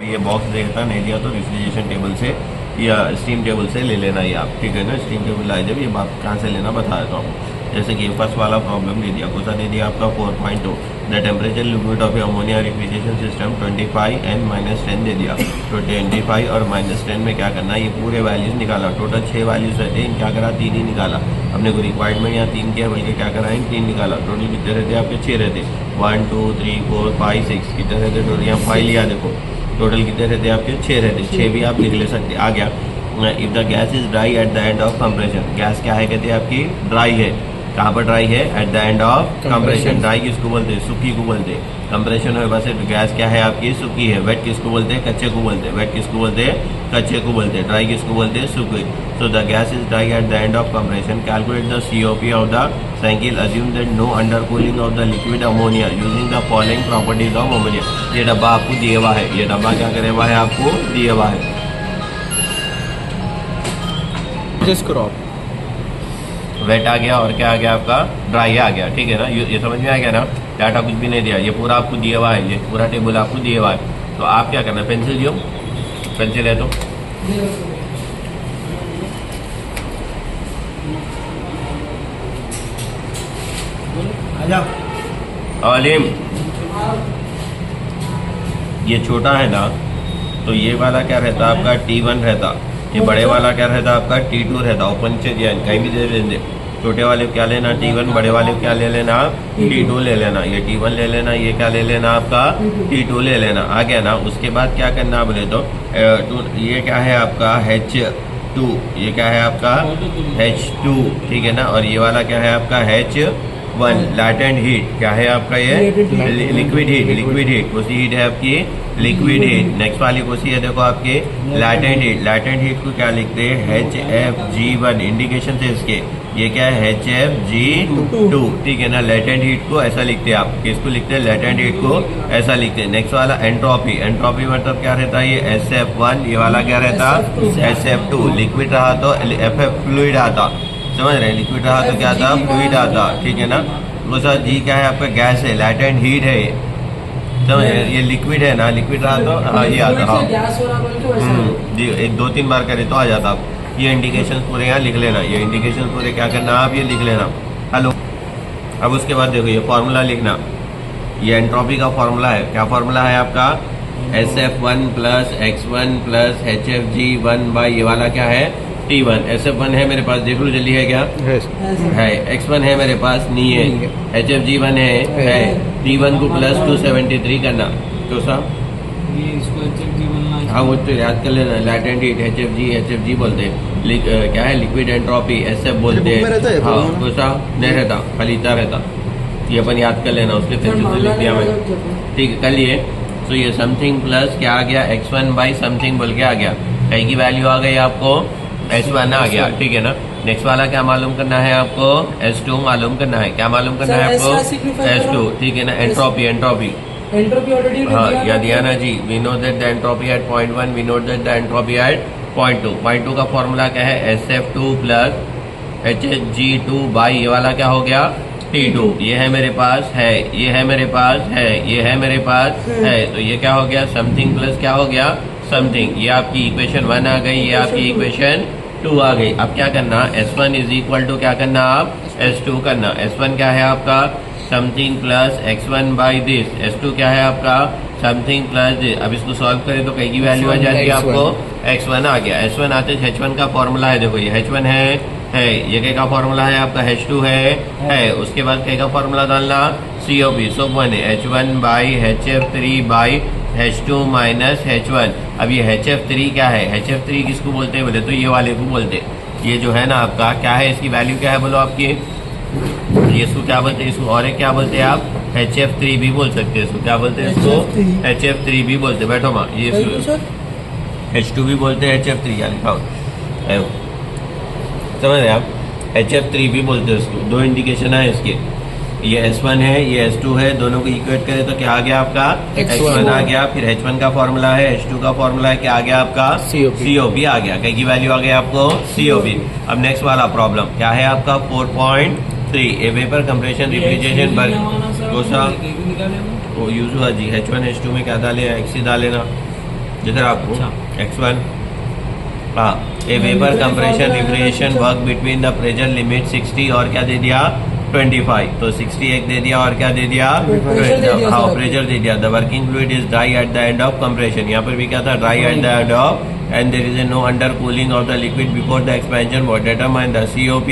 ये बॉक्स देखता नहीं दिया तो रेफ्रिजरेशन टेबल से या स्टीम टेबल से ले लेना ही आप, ठीक है ना। स्टीम टेबल आए जब ये बात कहाँ से लेना बता देता हूँ। जैसे कि फर्स्ट वाला प्रॉब्लम दे दिया, कौन सा दे दिया आपका 4.2 the temperature limit of ammonia refrigeration system 25 and -10 दे दिया। तो 25 और -10 में क्या करना, ये पूरे वैल्यूज निकाला। टोटल 6 वैल्यूज रहते हैं, क्या करा 3 ही निकाला हमने को। रिक्वायरमेंट यहाँ 3 किया बल्कि क्या करा 3 निकाला। टोटल कितने रहते आपके 6 रहते, 1 2 3 4 5 6 कितने रहते टोटल, यहाँ 5 लिया देखो। टोटल कितने रहते आपके 6 रहते, 6 भी आप लिख ले सकते। आ गया if the gas is dry at the end of compression. Gas क्या है कहते हैं आपकी ड्राई है। कहाँ पर ड्राई है, eight the end of compression. Dry किसको बोलते हैं, सूखी को बोलते हैं। कंप्रेशन हो बस गैस क्या है आपकी सूखी है। वेट किसको बोलते हैं, कच्चे को बोलते हैं। वेट किसको बोलते हैं, कच्चे को बोलते हैं। ड्राई किसको बोलते हैं, सूखी। So the gas is dry at the end of compression. Calculate the COP of the cycle. Assume that no under cooling of the liquid ammonia using the following properties of ammonia. ये डब्बा आपको दिया हुआ है, ये डब्बा क्या करे हुआ है, आपको दिया हुआ है। वेट आ गया और क्या आ गया आपका ड्राई आ गया, ठीक है ना। ये समझ में आ गया ना। डाटा कुछ भी नहीं दिया, ये पूरा आपको दिया हुआ है, ये पूरा टेबल आपको दिया हुआ है। तो आप क्या करना, पेंसिल दियो, पेंसिल है तो अलीम। ये छोटा है ना, तो ये वाला क्या रहता आपका T1 रहता। ये बड़े वाला क्या रहता आपका T2 रहता। ओपन से कहीं भी दे देंगे। छोटे वाले क्या लेना T1, बड़े वाले क्या ले लेना T2 ले लेना। ये T1 ले लेना, ये क्या ले लेना आपका T2 ले लेना। आ गया ना। उसके बाद क्या करना बोले तो ये क्या है आपका H2, ये क्या है आपका H2, ठीक है ना। और ये वाला क्या है आपका H1 लैटेंट हीट। क्या है आपका ये लिक्विड हीट। लिक्विड हीट कौन सी हीट है आपकी, लिक्विड हीट। नेक्स्ट वाली कौन सी है देखो आपके लैटेंट हीट। लैटेंट हीट को क्या लिखते हैं HFG1। इंडिकेशन से इसके ये क्या है HFG2, ठीक है ना। लैटेंट हीट को ऐसा लिखते हैं आप, किसको लिखते हैं, लैटेंट हीट को ऐसा लिखते हैं। नेक्स्ट वाला एंट्रोपी। एंट्रोपी मतलब क्या रहता है, ये SF1। ये वाला क्या रहता SF2। लिक्विड रहा तो FF फ्लूइड आता, समझ रहे हैं। लिक्विड रहा तो क्या था, फ्लूइड आता, ठीक है ना। वो सर जी क्या है आपका गैस है, लैटेंट हीट है ये, समझ रहे। ये लिक्विड है ना, लिक्विड रहा तो हाँ ये आता। हाँ जी, 1 2 3 बार करे तो आ जाता। आप ये इंडिकेशन पूरे यहाँ लिख लेना। ये इंडिकेशन पूरे क्या करना आप ये लिख लेना। हेलो, अब उसके बाद देखो ये फॉर्मूला लिखना। ये एंट्रोपी का फॉर्मूला है। क्या फॉर्मूला है आपका, SF1 + X1 + HFG1 बाई ये वाला क्या है T1। SF1 है मेरे पास, देख लो जल्दी है क्या है। X1 है मेरे पास, नहीं है। HFG1 है। T1 को +273 करना। तो साहब हाँ वो तो याद कर लेना। लैटेंट हीट HFG बोलते हैं। क्या है लिक्विड एंट्रोपी SF बोलते हैं। हाँ वैसा नहीं रहता, खाली इतना रहता। ये अपन याद कर लेना, उसके पेंसिल से लिख दिया मैंने, ठीक है। कर लिए। तो ये समथिंग प्लस क्या आ गया X1 बाई समथिंग बोल के आ गया। कहीं की वैल्यू आ गई आपको S1 आ गया, ठीक है ना। नेक्स्ट वाला क्या मालूम करना है आपको, S2 मालूम करना है। क्या मालूम करना है आपको, S2, ठीक है ना। एंट्रोपी हाँ याद दिया ना जी। We know that the entropy at 0.1, we know that the entropy at 0.2। 0.2 का फॉर्मूला क्या है, SF2 + HFG2 बाई ये वाला क्या हो गया T2। ये है मेरे पास है, ये है मेरे पास है, ये है मेरे पास है। तो ये क्या हो गया, समथिंग प्लस क्या हो गया समथिंग। ये आपकी इक्वेशन 1 आ गई, ये आपकी इक्वेशन 2 आ गई। अब क्या करना, S1 = क्या करना आप S2 करना। S1 क्या है आपका something plus X1 by this. S2 क्या है आपका समथिंग प्लस दिस। अब इसको सॉल्व करें तो कहीं की वैल्यू आ जाती है आपको X1 आ गया। S1 आते H1 का फॉर्मूला है, देखो ये H1 है। ये कहीं का फॉर्मूला है आपका H2 है। उसके बाद कहीं का फॉर्मूला डालना COP। सो बने H1 by HF3 by H2 minus H1। अब ये HF3 क्या है, HF3 किसको बोलते हैं बोले तो ये वाले को बोलते हैं। ये जो है ना आपका क्या है, इसकी वैल्यू क्या है बोलो आपकी, ये इसको क्या बोलते हैं, इसको और एक क्या बोलते हैं आप HF3 भी बोल सकते हैं। इसको क्या बोलते हैं, इसको HF3 भी बोलते हैं। बैठो माँ, ये H2 भी बोलते हैं, HF3 क्या लिखा हो समझ रहे आप, HF3 भी बोलते हैं इसको। 2 इंडिकेशन है इसके, ये S1 है, ये S2 है। दोनों को इक्वेट करें तो क्या आ गया आपका X1 आ गया। फिर H1 का फॉर्मूला है, H2 का फॉर्मूला है, क्या आ गया आपका COP आ गया। कहीं की वैल्यू आ गई आपको COP। अब नेक्स्ट वाला प्रॉब्लम क्या है आपका 4.3 ए वेपर कंप्रेशन रेफ्रिजरेशन बर्ग यूज हुआ जी। H1 H2 में क्या डाले, X डाले ना, जिधर आपको x1 हाँ ए vapour compression refrigeration work between the pressure limit 60 और क्या दे दिया 25, तो 60 एक दे दिया और क्या दे दिया हाँ प्रेशर दे दिया। The working fluid is dry at the end of compression, यहाँ पर भी क्या था dry at the end of and there is a no under cooling of the liquid before the expansion what determine the COP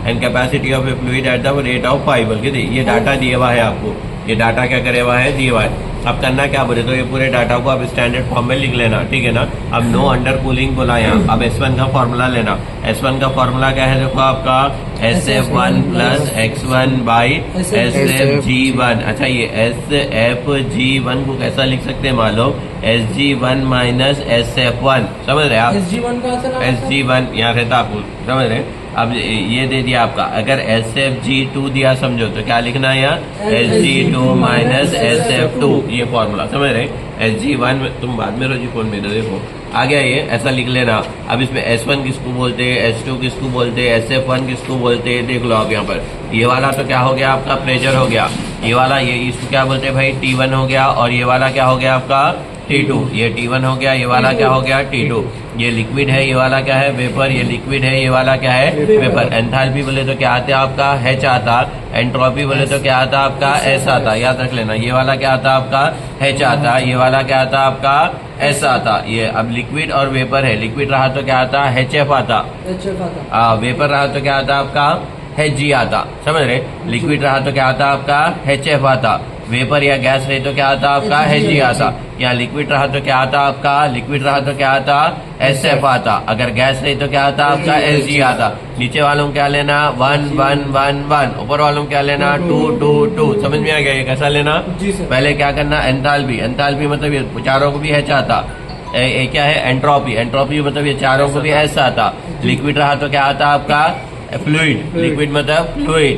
and capacity of a fluid at the rate of 5। बल्कि ये data दिया हुआ है आपको, ये data क्या करे हुआ है दिया हुआ है। अब करना क्या बोले तो ये पूरे डाटा को आप स्टैंडर्ड फॉर्म में लिख लेना, ठीक है ना। अब नो अंडर कूलिंग बोला यहाँ, अब S1 का फॉर्मूला लेना। S1 का फॉर्मूला क्या है देखो आपका SF1 plus x1 by SFG1। अच्छा ये SFG1 को कैसा लिख सकते हैं मालूम, SG1 माइनस SF1, समझ रहे आप। SG1 यहाँ रहता आपको, समझ रहे। अब ये दे दिया आपका, अगर SFG2 दिया समझो तो क्या लिखना है यहाँ SG2 माइनस SF2, ये फॉर्मूला समझ रहे। SG1 तुम बाद में रोजी फोन में देखो आ गया ये, ऐसा लिख लेना। अब इसमें S1 किसको बोलते हैं, S2 किसको बोलते हैं, SF1 किसको बोलते हैं, देख लो आप यहाँ पर। ये वाला तो क्या हो गया आपका प्रेशर हो गया, ये वाला ये इसको क्या बोलते हैं भाई T1 हो गया, और ये वाला क्या हो गया आपका T2, ये T1 हो गया, ये वाला क्या हो गया T2। ये लिक्विड है, ये वाला क्या है वेपर, ये लिक्विड है, ये वाला क्या है वेपर। एंथैल्पी बोले तो क्या आता है आपका H आता, एंट्रोपी बोले तो क्या आता आपका S आता, याद रख लेना। ये वाला क्या आता आपका H आता, ये वाला क्या आता आपका S आता। ये अब लिक्विड और वेपर है, लिक्विड रहा तो क्या आता HF आता, वेपर रहा तो क्या आता आपका Hg आता, समझ रहे। लिक्विड रहा तो क्या आता आपका HF आता, वेपर या गैस रही तो क्या आता आपका Hg आता। या लिक्विड रहा तो क्या आता आपका, लिक्विड रहा तो क्या आता SF आता, अगर गैस रही तो क्या आता आपका Hg आता। नीचे वालों क्या लेना 1 1 1 1, ऊपर वालों क्या लेना 2 2 2। समझ में आ गया ये कैसा लेना। पहले क्या करना एंथैल्पी, एंथैल्पी मतलब ये चारों को भी H आता। क्या है एंट्रोपी, एंट्रोपी मतलब ये चारों को भी S आता। लिक्विड रहा तो क्या आता आपका फ्लूइड, लिक्विड मतलब फ्लूइड,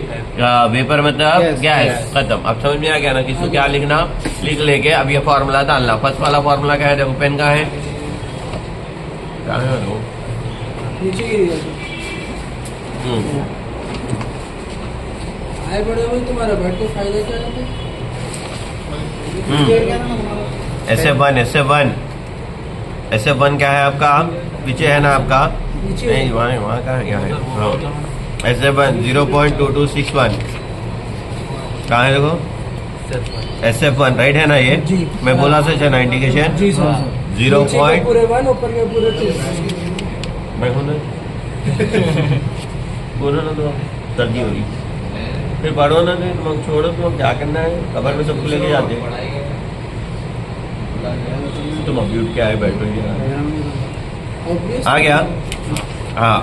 वेपर मतलब गैस, खत्म। अब समझ में आ गया ना किसको क्या लिखना, लिख लेके अब ये फॉर्मूला डालना। फर्स्ट वाला फॉर्मूला क्या है देखो, पेन का है SF1 क्या है आपका पीछे है ना आपका, नहीं वहाँ का यहाँ है SF1 0.2261 कहाँ है देखो SF1 राइट है ना ये, मैं बोला सच है ना इंडिकेशन 0. मैं पूरा ना तो सर्दी होगी फिर पढ़ो ना, तुम छोड़ो, तुम क्या करना है खबर में सबको लेके जाते तुम अभी उठ के आए बैठो। आ गया हाँ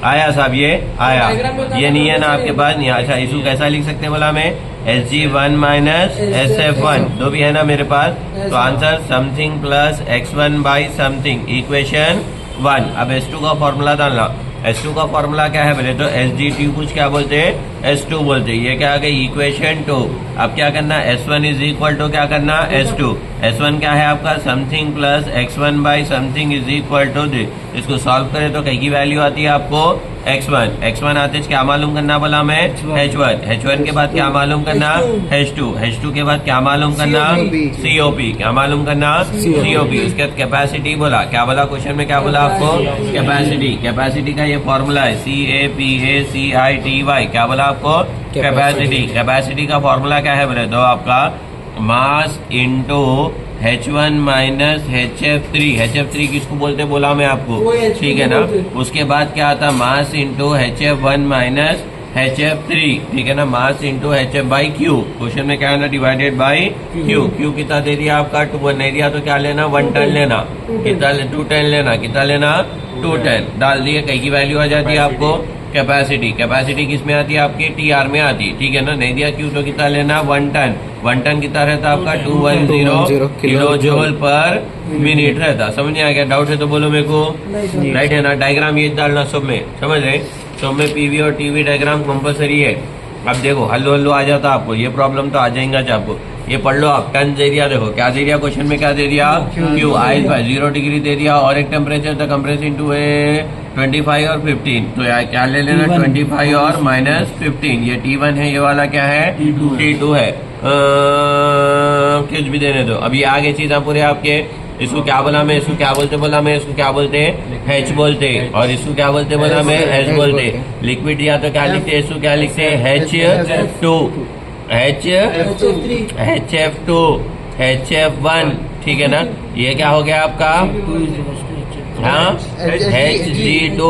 आया साहब, ये आया, ये नहीं है ना आपके पास नहीं। अच्छा इसको कैसा लिख सकते हैं बोला मैं SG1 माइनस SF1, दो भी है ना मेरे पास, तो answer something plus x1 by something equation 1। अब S2 का फॉर्मूला डालना। S2 का फॉर्मूला क्या है बोले तो SG2 कुछ क्या बोलते हैं S2 बोलते हैं। ये क्या आ गई इक्वेशन 2। अब क्या करना S1 इज इक्वल टू क्या करना S2। S1 क्या है आपका something plus x1 by something is equal to this. इसको सॉल्व करें तो कई की वैल्यू आती है आपको x1 आते क्या मालूम करना बोला मैं H1 के बाद क्या मालूम करना H2 के बाद क्या मालूम करना COP, क्या मालूम करना COP। उसके बाद कैपेसिटी बोला, क्या बोला क्वेश्चन में, क्या बोला आपको कैपेसिटी का ये फॉर्मूला है CAPACITY, क्या बोला आपको कैपेसिटी का फॉर्मूला क्या है बोले तो आपका mass into H1 minus HF3 किसको बोलते बोला मैं आपको, ठीक है ना। उसके बाद क्या आता mass into HF1 minus HF3, ठीक है ना, mass into HF by Q। Question में क्या है ना डिवाइडेड बाई Q कितना दे दिया आपका 2 नहीं दिया तो क्या लेना 1 10 लेना, कितना 2 10 लेना, कितना लेना 2 10 डाल दिए, कई की वैल्यू आ जाती है आपको कैपेसिटी किस में आती है आपकी TR में आती है, ठीक है ना। नहीं दिया Q तो कितना लेना 1 टन कितना रहता आपका 210 किलो जूल पर मिनट रहता। समझ नहीं आ गया, डाउट है तो बोलो मेरे को, राइट है ना। डायग्राम ये डालना सब में, समझ रहे, सब में PV और TV डायग्राम कंपलसरी है। अब देखो हल्लो आ जाता आपको, ये प्रॉब्लम तो आ जाएगा आपको, ये पढ़ लो आप। टन दे दिया, देखो क्या दे दिया क्वेश्चन में, क्या दे दिया Q आइस बाय 0 डिग्री दे दिया, और एक टेम्परेचर था कंप्रेस इनटू 25 और 15, तो यार क्या ले लेना 25 और माइनस 15। ये T1 है, ये वाला क्या है T2 है, कुछ भी देने दो। अब ये आगे चीज पूरे आपके इसको क्या बोला मैं, इसको क्या बोलते बोला मैं, इसको क्या बोलते H बोलते, और इसको क्या बोलते बोला मैं, S बोलते। लिक्विड या तो क्या लिखते, इसको क्या लिखते H2, HF2, HF1, ठीक है ना। ये क्या हो गया आपका, हाँ Hg2,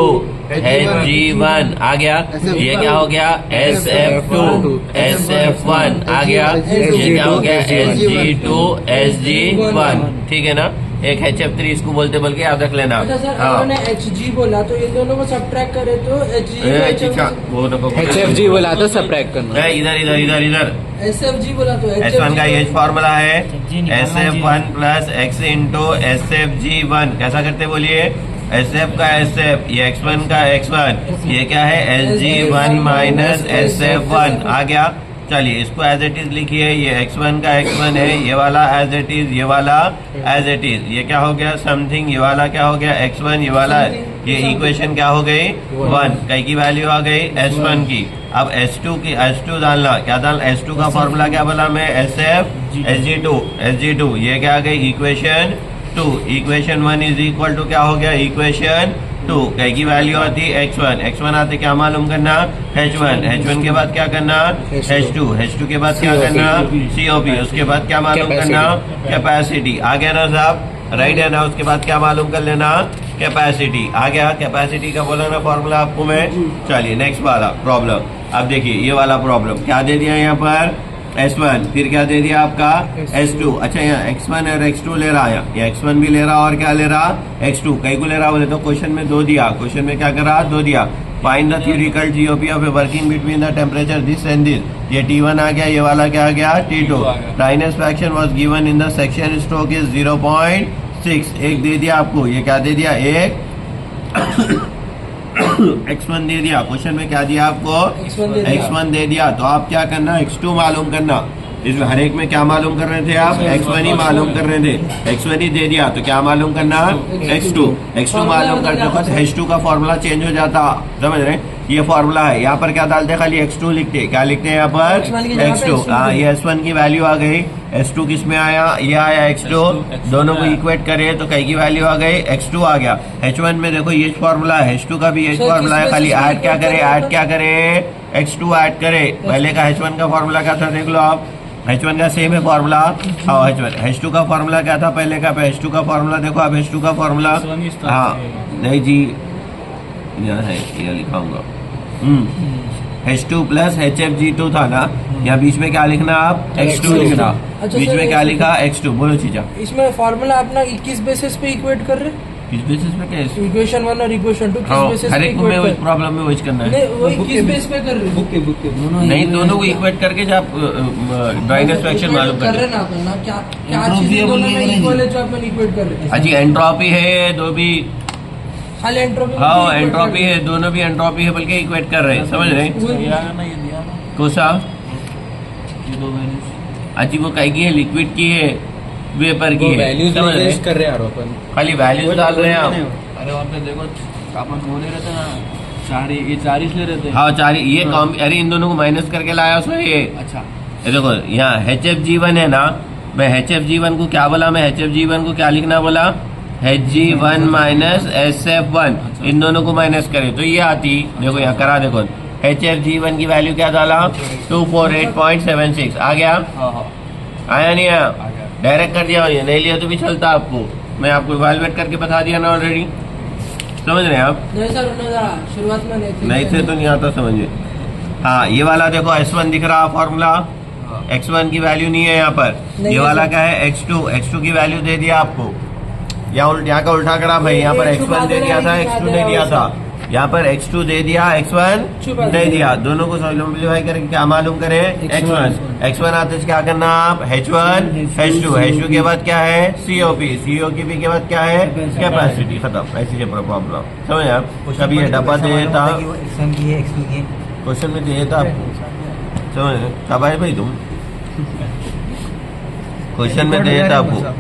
Hg1 आ गया। ये क्या हो गया, SF2, SF1 आ गया। ये क्या हो गया, Hg2, Hg1, ठीक है ना। एक HF3 इसको बोलते, बल्कि याद रख लेना। हाँ Hg बोला तो ये दोनों को सब्ट्रैक्ट करे तो HFG बोला तो सब्ट्रैक्ट करना। इधर इधर इधर इधर SFG बोला तो S1 का ये फॉर्मूला है SF1 plus X into SFG1। कैसा करते बोलिए, SF का SF, ये X1 का X1, ये क्या है SG1 माइनस SF1 आ गया। चलिए इसको एज इट इज लिखिए, ये x1 का x1 है, ये वाला एज इट इज, ये वाला एज इट इज। ये क्या हो गया, समथिंग, ये वाला क्या हो गया x1, ये वाला, ये इक्वेशन क्या हो गई 1, कई की वैल्यू आ गई S1 की। अब S2 की, S2 डालना, क्या डालना, S2 का फॉर्मूला क्या बोला मैं, SF Sg2, ये क्या आ गई equation 2। Equation 1 is equal to क्या हो गया, इक्वेशन 2, कई की वैल्यू आती है x1 आते क्या मालूम करना, H1 के बाद क्या करना, H2 के बाद क्या करना, COP, उसके बाद क्या मालूम करना, कैपेसिटी। आ गया ना साहब, राइट है ना। उसके बाद क्या मालूम कर लेना, कैपेसिटी आ गया। कैपेसिटी का बोला ना फॉर्मूला आपको मैं। चलिए नेक्स्ट वाला प्रॉब्लम, अब देखिए ये वाला प्रॉब्लम क्या दे दिया यहाँ पर, S1, फिर क्या दे दिया आपका S2। अच्छा यहाँ X1 और X2 ले रहा है, ये X1 भी ले रहा और क्या ले रहा, X2 कई को ले रहा बोले तो क्वेश्चन में 2 दिया, क्वेश्चन में क्या कर रहा, 2 दिया। Find the theoretical GOP of a working between the temperature this and this. ये T1 आ गया, ये वाला क्या आ गया, T2। Dryness fraction was given in the section stroke is 0.6। एक दे दिया आपको, ये क्या दे दिया, एक x1 दे दिया। क्वेश्चन में क्या दिया आपको, x1 दे दिया। तो आप क्या करना, x2 मालूम करना। इसमें हर एक में क्या मालूम कर रहे थे आप, x1 ही मालूम कर रहे थे, x1 ही दे दिया तो क्या मालूम करना, x2 मालूम करते वक्त H2 का फॉर्मूला चेंज हो जाता, समझ रहे। ये फॉर्मूला है, यहाँ पर क्या डालते, खाली x2 लिखते, क्या लिखते हैं यहाँ पर, x2। ये S1 की वैल्यू आ गई, S2 किस में आया, ये आया x2, दोनों को इक्वेट करे तो कई की वैल्यू आ गई, x2 आ गया। H1 में देखो ये फॉर्मूला है, H2 का भी ये फॉर्मूला है, खाली ऐड क्या करे, x2 ऐड करे। पहले का H1 का फॉर्मूला क्या था देख लो आप, H1 का सेम है फॉर्मूला। H2 का फॉर्मूला क्या था पहले का, H2 का फॉर्मूला देखो आप, H2 का फॉर्मूला, हाँ नहीं जी यहाँ है, ये लिखाऊंगा H2 प्लस HFG2 था ना, यहाँ बीच में क्या लिखना आप, x2 लिखना। बीच में क्या लिखा, x2, बोलो चीजा। इसमें फॉर्मूला अपना किस बेसिस पे इक्वेट कर रहे, किस बेसिस पे, क्या इक्वेशन 1 और इक्वेशन 2 किस बेसिस पे, हर एक में वही प्रॉब्लम में वही करना है, वही किस बेस पे कर रहे, बुक के नहीं, दोनों को इक्वेट करके जब ड्राइनेस फ्रैक्शन मालूम कर रहे ना करना, क्या चीज दोनों में इक्वल है जो आप इक्वेट कर रहे हैं। जी एंट्रोपी है, दो भी खाली एंट्रोपी, हाँ एंट्रोपी है, दोनों भी एंट्रोपी है, बल्कि इक्वेट कर रहे हैं, समझ रहे हैं। कोसा अच्छी वो कई की है, लिक्विड की है, वेपर की है, समझ रहे कर रहे हैं अपन, खाली वैल्यूज डाल रहे हैं आप। अरे वहाँ पे देखो अपन वो ले रहते ना, 4 ले रहते, हाँ 4, ये कॉम, अरे इन दोनों को माइनस करके लाया सो ये। अच्छा ये देखो यहाँ HFG1 है ना, मैं HFG1 को क्या बोला, मैं HFG1 को क्या लिखना बोला, Hg1 माइनस SF1, इन दोनों को माइनस करे तो ये आती, देखो यहाँ करा देखो, HFG1 की वैल्यू क्या डाला, 248.76 आ गया, आया नहीं आया, डायरेक्ट कर दिया, नहीं लिया तो भी चलता आपको, मैं आपको इवैल्यूएट करके बता दिया ना ऑलरेडी, समझ रहे हैं आप। नहीं सर शुरुआत में नहीं थे तो नहीं आता, समझिए। हाँ ये वाला देखो S1 दिख रहा फॉर्मूला, x1 की वैल्यू नहीं है यहाँ पर, ये वाला क्या है x2 की वैल्यू दे दिया आपको, यहाँ का उल्टा करा भाई, यहाँ पर x1 दे दिया था, x2 नहीं दिया था, यहाँ पर x2 दे दिया, x1 नहीं दिया, दोनों को सिंपलीफाई करके क्या मालूम करें, x1 आते क्या करना आप, H1 H2 के बाद क्या है, COP के बाद क्या है, कैपेसिटी, खत्म। ऐसी है प्रॉब्लम, समझ आप। कभी ये डब्बा दे देता, क्वेश्चन में दे देता आपको, समझ कब आए भाई तुम, क्वेश्चन में दे देता आपको,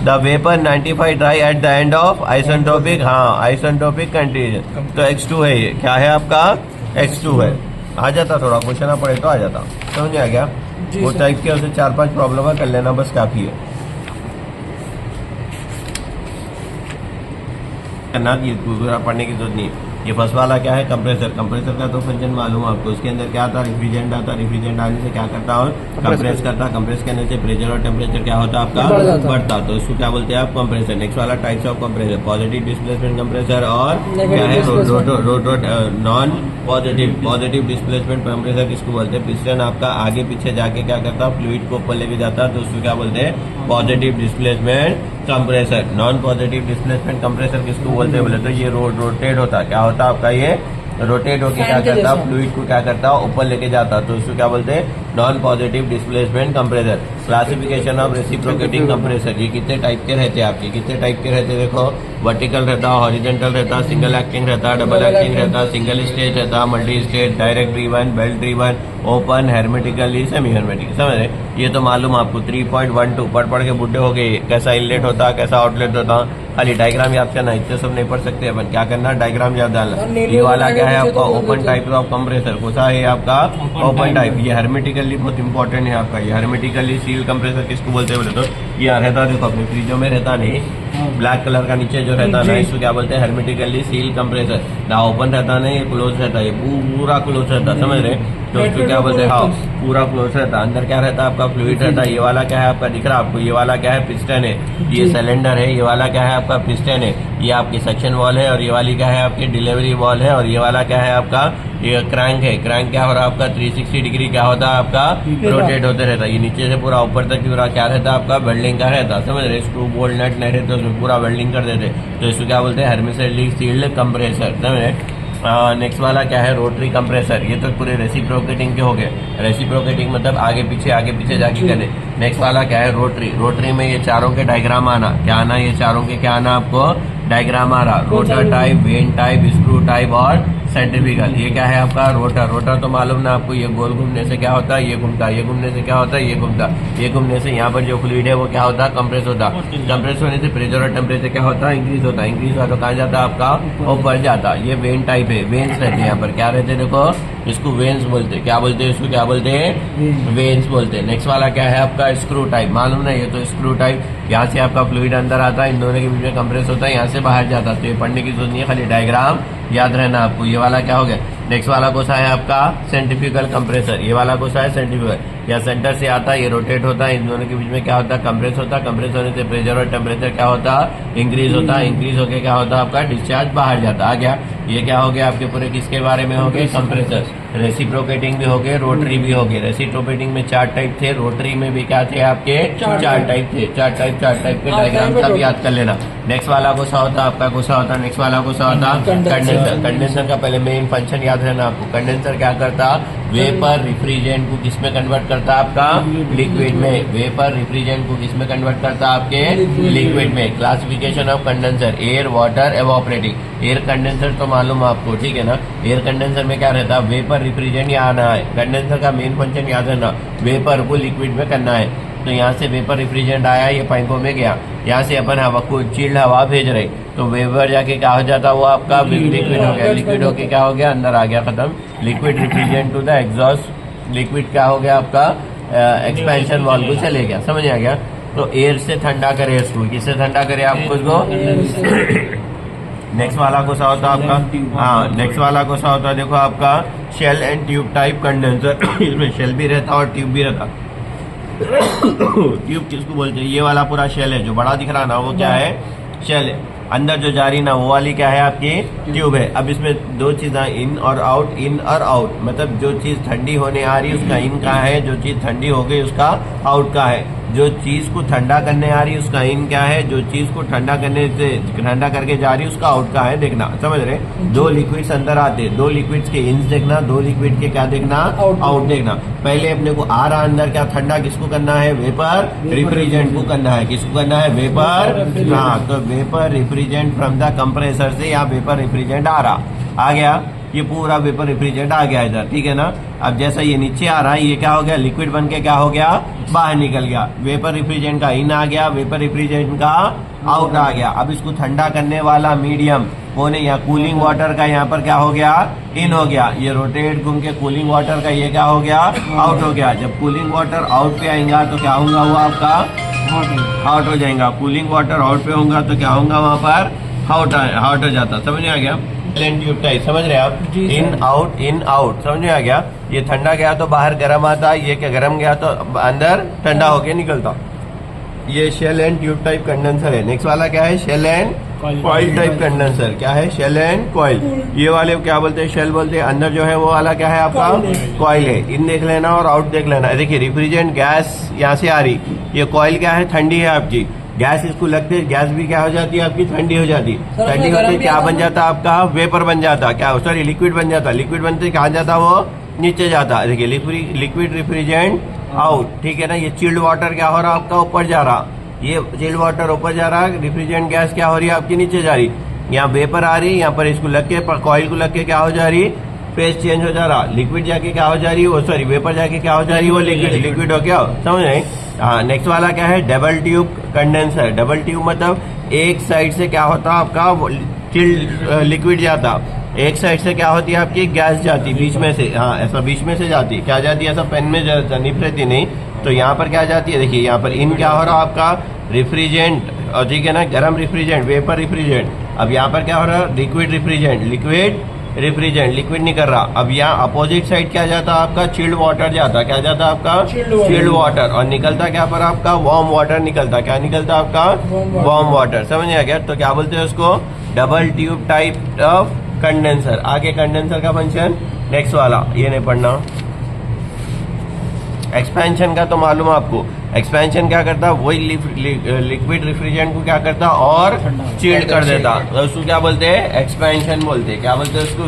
the vapour 95 dry at the end of isentropic, हाँ आइसेंट्रोपिक कंडीशन, तो x2 है, ये क्या है आपका, x2 है। आ जाता, थोड़ा क्वेश्चन ना पड़े तो आ जाता, समझ आ गया। वो टाइप के उसे 4-5 प्रॉब्लम कर लेना बस काफी है। करना, ये पूरा पढ़ने की जरूरत नहीं है। ये फर्स्ट वाला क्या है, कंप्रेसर। कंप्रेसर का तो फंक्शन मालूम है आपको। उसके अंदर क्या आता है, रिफ्रिजरेंट आता है। रिफ्रिजरेंट आने से क्या करता है, कंप्रेस करता है। कंप्रेस करने से प्रेशर और टेम्परेचर क्या होता है आपका, बढ़ता। तो इसको क्या बोलते हैं आप, कंप्रेसर। नेक्स्ट वाला types of compressor, positive displacement compressor और क्या है नॉन पॉजिटिव डिस्प्लेसमेंट कंप्रेसर किसको बोलते हैं। पिस्टन आपका आगे पीछे जाके क्या करता है, फ्लूइड को ऊपर लेके जाता है, तो उसको क्या बोलते हैं, positive displacement compressor. Non positive displacement compressor किसको बोलते हैं बोले तो ये रोटेट होता है। क्या होता है आपका, ये रोटेट होके क्या करता है, फ्लूइड को क्या करता है, ऊपर लेके जाता है, तो उसको क्या बोलते हैं, non positive displacement compressor. Classification of reciprocating compressor, ये कितने टाइप के रहते हैं आपके, कितने टाइप के रहते हैं देखो, वर्टिकल रहता है, हॉरिजॉन्टल रहता है, सिंगल एक्टिंग रहता है, डबल एक्टिंग रहता है, सिंगल स्टेज रहता है, multi stage, direct driven, belt driven, open, hermetically, semi hermetic. समझ रहे, ये तो मालूम आपको। 3.12 पढ़ के बुढ़े हो गए, कैसा इनलेट होता है, कैसा आउटलेट होता है, खाली डायग्राम याद करना, इतने सब नहीं पढ़ सकते अपन। क्या करना, डायग्राम याद डालना। ये वाला क्या है आपका, ओपन टाइप ऑफ कंप्रेसर। कौन सा है आपका, ओपन टाइप। ये हेर्मेटिकली बहुत इंपॉर्टेंट है आपका। ये हेर्मेटिकली सील कंप्रेसर किसको बोलते हैं बोले तो ये रहता, देखो अपने फ्रिजों में रहता नहीं, ब्लैक कलर का नीचे जो रहता है ना, इसको क्या बोलते हैं, हेर्मेटिकली सील कंप्रेसर। ना ओपन रहता नहीं, ये क्लोज रहता है, ये पूरा क्लोज रहता है, समझ रहे, तो उसको क्या बोलते हैं, हाँ पूरा क्लोज रहता है। अंदर क्या रहता है आपका, फ्लूइड रहता है। ये वाला क्या है आपका, दिख रहा है आपको, ये वाला क्या है, पिस्टन है, ये सिलेंडर है। ये वाला क्या है आपका, पिस्टन है। ये आपकी सक्शन वॉल है, और ये वाली क्या है आपकी, डिलीवरी वॉल है। और ये वाला क्या है आपका, ये क्रैंक है। क्रैंक क्या हो रहा है आपका, 360 डिग्री क्या होता है आपका, रोटेट होते रहता है। ये नीचे से पूरा ऊपर तक पूरा क्या रहता है आपका, वेल्डिंग का रहता है, समझ रहे, स्क्रू बोल्ट नट नहीं रहते, उसमें पूरा वेल्डिंग कर देते, तो इसको क्या बोलते हैं, हेर्मेटिकली सील्ड कंप्रेसर। समझ रहे। नेक्स्ट वाला क्या है, रोटरी कंप्रेसर। ये तो पूरे रेसिप्रोकेटिंग के हो गए। रेसिप्रोकेटिंग मतलब आगे पीछे जाके करे। नेक्स्ट वाला क्या है, रोटरी। रोटरी में ये चारों के डायग्राम आना, क्या आना, ये चारों के क्या आना आपको, डायग्राम आ रहा। Rotor type, when type, screw type और सेंट्रीफ्यूगल। ये क्या है आपका, रोटर। रोटर तो मालूम ना आपको, ये गोल घूमने से क्या होता है, ये घूमता, ये घूमने से क्या होता है, ये घूमता, ये घूमने से यहाँ पर जो फ्लूइड है वो क्या होता है, कंप्रेस होता। कंप्रेस होने से प्रेशर और टेम्परेचर क्या होता है, इंक्रीज होता है। इंक्रीज हुआ तो कहाँ जाता है आपका, ऊपर जाता। ये वेन टाइप है, वेन्स रहते हैं यहाँ पर, क्या रहते हैं देखो, इसको वेन्स बोलते हैं। क्या बोलते हैं इसको, क्या बोलते हैं, वेन्स बोलते हैं। नेक्स्ट वाला क्या है आपका, स्क्रू टाइप। मालूम ना, ये तो स्क्रू टाइप। यहाँ से आपका फ्लूइड अंदर आता है, इन दोनों के बीच में कंप्रेस होता है, यहाँ से बाहर जाता है। तो ये पढ़ने की जरूरत नहीं है, खाली डायग्राम याद रहना आपको। ये वाला क्या हो गया। नेक्स्ट वाला कौन सा है आपका, सेंट्रीफ्यूगल कंप्रेसर। ये वाला कौन सा है, सेंट्रीफ्यूगल। या सेंटर से आता है, ये रोटेट होता है, इन दोनों के बीच में क्या होता है, कंप्रेस होता है। कंप्रेस होने से प्रेशर और टेम्परेचर क्या होता है, इंक्रीज होता है। इंक्रीज होकर क्या होता है आपका, डिस्चार्ज बाहर जाता। आ गया। ये क्या हो गया आपके पूरे, किसके बारे में हो गए, कंप्रेसर। रेसिप्रोकेटिंग भी हो गए, रोटरी भी हो गए। रेसिप्रोकेटिंग में 4 टाइप थे, रोटरी में भी क्या थे आपके, 4 टाइप थे। 4 टाइप के डायग्राम सब याद कर लेना। नेक्स्ट वाला कौन सा होता है आपका, कौन सा होता, नेक्स्ट वाला कौन सा होता, कंडेंसर। कंडेंसर का पहले मेन फंक्शन याद रहना आपको। कंडेंसर क्या करता, वेपर रिफ्रिजरेंट को किसमें कन्वर्ट करता आपका, लिक्विड में। वेपर रिफ्रिजरेंट को किसमें कन्वर्ट करता आपके, लिक्विड में। Classification of condenser, air, water, evaporating. Air condenser तो मालूम आपको, ठीक है ना। एयर कंडेंसर में क्या रहता है, वेपर रिफ्रिजरेंट यहाँ आना है। कंडेंसर का मेन फंक्शन याद रहना, वेपर को लिक्विड में करना है। तो यहाँ से वेपर रिफ्रिजरेंट आया, ये पाइपों में गया, यहाँ से अपन हवा को चिल्ड हवा भेज रहे, तो वेपर जाके क्या हो जाता, वो आपका लिक्विड हो गया। लिक्विड होके क्या हो गया, अंदर आ गया, खत्म। Liquid refrigerant to the exhaust. Liquid क्या हो गया आपका, एक्सपेंशन वाल्व को चले गया, समझ आ गया। तो एयर से ठंडा करे इसको, किससे ठंडा करे आपको इसको। नेक्स्ट वाला कौन सा होता है आपका, हाँ नेक्स्ट वाला कौन सा होता है देखो आपका, shell and tube type condenser. इसमें शेल भी रहता और ट्यूब भी रहता। ट्यूब किसको बोलते हैं, ये वाला पूरा शेल है जो बड़ा दिख रहा ना, वो क्या है, शेल है। अंदर जो जा रही ना वो वाली क्या है आपकी, ट्यूब है। अब इसमें 2 चीजें, इन और आउट। इन और आउट मतलब जो चीज ठंडी होने आ रही है उसका इन का है, जो चीज ठंडी हो गई उसका आउट का है। जो चीज को ठंडा करने आ रही है उसका इन क्या है, जो चीज को ठंडा करने से ठंडा करके जा रही है उसका आउट का है। देखना, समझ रहे, 2 लिक्विड्स अंदर आते, 2 लिक्विड्स के इन्स देखना, 2 लिक्विड के क्या देखना, आउट देखना। पहले अपने को आ रहा अंदर क्या, ठंडा किसको करना है, वेपर रिफ्रिजरेंट को करना है। किसको करना है, वेपर, हाँ तो वेपर रिफ्रिजरेंट फ्रॉम द कंप्रेसर से यहाँ वेपर रिफ्रिजरेंट आ रहा, आ गया, ये पूरा वेपर रिफ्रिजरेंट आ गया इधर, ठीक है ना। अब जैसा ये नीचे आ रहा है, ये क्या हो गया, लिक्विड बन के क्या हो गया, बाहर निकल गया। वेपर रिफ्रिजरेंट का इन आ गया, वेपर रिफ्रिजरेंट का आउट आ गया। अब इसको ठंडा करने वाला मीडियम कौन है, यहाँ कूलिंग वाटर का यहाँ पर क्या हो गया, इन हो गया। ये रोटेट घूम के कूलिंग वाटर का ये क्या हो गया, आउट हो गया। जब कूलिंग वाटर आउट पे आएगा तो क्या होगा, वो आपका आउट हो जाएगा। कूलिंग वाटर आउट पे होगा तो क्या होगा, वहां पर हॉट हो जाता। समझ में आ गया? सेलेंट ट्यूब टाइप, समझ रहे हैं आप? जी सर। इन आउट, समझ में आ गया? ये ठंडा गया तो बाहर गर्म आता, ये क्या गर्म गया तो अंदर ठंडा होके निकलता। ये shell and tube type condenser है। नेक्स्ट वाला क्या है? Shell and coil type condenser. क्या है? Shell and coil. ये वाले क्या बोलते हैं? शेल बोलते हैं। अंदर जो है वो वाला क्या है आपका? कॉइल है। इन देख लेना और आउट देख लेना। देखिए रिफ्रिजरेंट गैस यहाँ से आ रही, ये कॉइल क्या है? ठंडी है आपकी। गैस इसको लगते है, गैस भी क्या हो जाती है आपकी? ठंडी हो जाती। ठंडी होती क्या बन जाता आपका? वेपर बन जाता। क्या सॉरी लिक्विड बन जाता। लिक्विड बनते कहाँ जाता? वो नीचे जाता। देखिए लिक्विड रिफ्रिजरेंट आउट, ठीक है ना? ये चिल्ड वाटर क्या हो रहा आपका? ऊपर जा रहा। ये चिल्ड वाटर ऊपर जा रहा, रिफ्रिजरेंट गैस क्या हो रही है आपकी? नीचे जा रही। यहाँ वेपर आ रही, यहाँ पर इसको लग के कॉइल को लग के क्या हो जा रही? फेस चेंज हो जा रहा। लिक्विड जाके क्या हो जा रही है? वो सॉरी वेपर जाके क्या हो जा रही है? वो लिक्विड हो गया। समझ रहे? हाँ। नेक्स्ट वाला क्या है? Double tube condenser. Double tube मतलब एक साइड से क्या होता आपका? चिल्ड लिक्विड जाता, एक साइड से क्या होती है आपकी? गैस जाती बीच में से। हाँ ऐसा बीच में से जाती। क्या जाती है? ऐसा पेन में निप रहती नहीं तो यहाँ पर क्या जाती है? देखिए यहाँ पर इन क्या हो रहा आपका? रिफ्रिजरेंट, और ठीक है ना? गर्म रिफ्रिजरेंट, वेपर रिफ्रिजरेंट। अब यहाँ पर क्या हो रहा? लिक्विड रिफ्रिजरेंट, लिक्विड नहीं कर रहा। अब यहाँ अपोजिट साइड क्या जाता आपका? चिल्ड वाटर जाता। क्या जाता आपका? Chilled water. और निकलता क्या पर आपका? वार्म वाटर निकलता। क्या निकलता आपका? Warm water. समझ आ गया? तो क्या बोलते हैं उसको? Double tube type of condenser. आगे कंडेंसर का फंक्शन नेक्स्ट वाला ये नहीं पढ़ना। एक्सपेंशन का तो मालूम है आपको। एक्सपेंशन क्या करता? वही लिक्विड रिफ्रिजरेंट को क्या करता? और चिल्ड कर देता। तो उसको क्या बोलते हैं? एक्सपेंशन बोलते हैं। क्या बोलते हैं उसको?